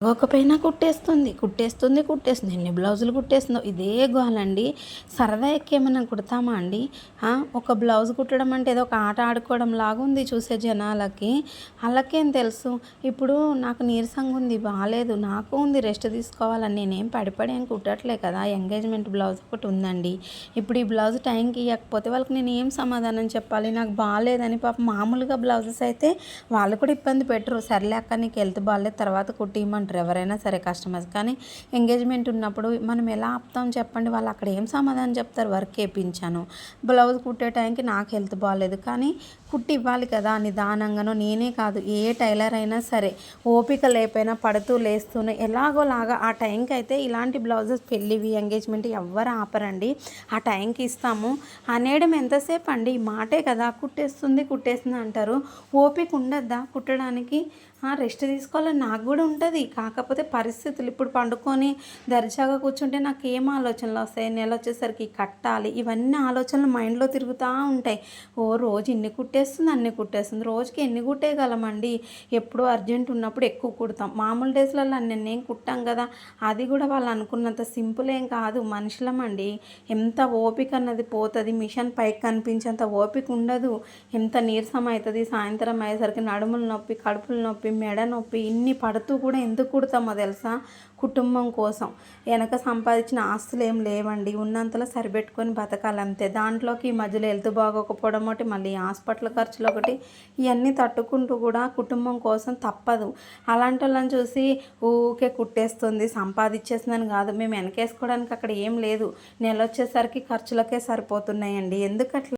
ఒకపోయినా కుట్టేస్తుంది. కుట్టేస్తుంది, కుట్టేస్తుంది. ఎన్ని బ్లౌజులు కుట్టేస్తుందో ఇదే గోలండి. సరదా ఎక్కేమన్నా కుడతామా అండి? ఒక బ్లౌజ్ కుట్టడం అంటే ఏదో ఒక ఆట ఆడుకోవడం లాగుంది చూసే జనాలకి. ఆళ్ళకేం తెలుసు? ఇప్పుడు నాకు నీరసంగా ఉంది, బాలేదు, నాకు ఉంది రెస్ట్ తీసుకోవాలని. నేనేం పడి ఏం కుట్టట్లే కదా! ఎంగేజ్‌మెంట్ బ్లౌజ్ ఒకటి ఉందండి. ఇప్పుడు ఈ బ్లౌజ్ టైంకి ఇయ్యకపోతే వాళ్ళకి నేను ఏం సమాధానం చెప్పాలి? నాకు బాలేదని పాపం మామూలుగా బ్లౌజెస్ అయితే వాళ్ళు కూడా ఇబ్బంది పెట్టరు. సర్లే అక్క నీకు హెల్త్ బాలేదు తర్వాత కుట్టియమంటారు ఎవరైనా సరే కస్టమర్స్. కానీ ఎంగేజ్మెంట్ ఉన్నప్పుడు మనం ఎలా ఆపుతాం చెప్పండి? వాళ్ళు అక్కడ ఏం సమాధానం చెప్తారు? వర్క్ ఏపించాను, బ్లౌజ్ కుట్టే టైంకి నాకు హెల్త్ బాలేదు, కానీ కుట్టి ఇవ్వాలి కదా నిదానంగానో. నేనే కాదు ఏ టైలర్ అయినా సరే ఓపిక లేకపోయినా పడుతూ లేస్తూనే ఎలాగోలాగా ఆ టైంకి అయితే ఇలాంటి బ్లౌజెస్ పెళ్ళివి ఎంగేజ్మెంట్ ఎవ్వరు ఆపరండి. ఆ టైంకి ఇస్తాము అనేయడం ఎంతసేపు అండి? మాటే కదా కుట్టేస్తుంది కుట్టేస్తుంది అంటారు. ఓపిక ఉండద్దా కుట్టడానికి? రెస్ట్ తీసుకోవాలని నాకు కూడా ఉంటుంది. కాకపోతే పరిస్థితులు ఇప్పుడు పండుకొని దర్జాగా కూర్చుంటే నాకు ఏం ఆలోచనలు వస్తాయి? నెల వచ్చేసరికి కట్టాలి, ఇవన్నీ ఆలోచనలు మైండ్లో తిరుగుతూ ఉంటాయి. రోజు ఇన్ని కుట్టేస్తుంది అన్ని కుట్టేస్తుంది, రోజుకి ఎన్ని కుట్టేయగలమండి? ఎప్పుడో అర్జెంట్ ఉన్నప్పుడు ఎక్కువ కుడతాం, మామూలు డేస్లలో అన్నేం కుట్టాం కదా. అది కూడా వాళ్ళు అనుకున్నంత సింపుల్ ఏం కాదు. మనుషులమండి, ఎంత ఓపిక అన్నది పోతుంది. మిషన్ పైకి కనిపించేంత ఓపిక ఉండదు. ఎంత నీరసం అవుతుంది. సాయంత్రం అయ్యేసరికి నడుములు నొప్పి, కడుపులు నొప్పి, మెడ నొప్పి, ఇన్ని పడుతూ కూడా ఎందుకు కుడతామో తెలుసా? కుటుంబం కోసం. వెనక సంపాదించిన ఆస్తులు ఏం లేవండి, ఉన్నంతలో సరిపెట్టుకొని బతకాలంతే. దాంట్లోకి ఈ మధ్యలో హెల్త్ బాగోకపోవడం ఒకటి, మళ్ళీ హాస్పిటల్ ఖర్చులు ఒకటి, ఇవన్నీ తట్టుకుంటూ కూడా కుటుంబం కోసం తప్పదు. అలాంటి వాళ్ళని చూసి ఊకే కుట్టేస్తుంది సంపాదించేస్తుందని కాదు, మేము వెనకేసుకోవడానికి అక్కడ ఏం లేదు. నెల వచ్చేసరికి ఖర్చులకే సరిపోతున్నాయండి. ఎందుకట్లా?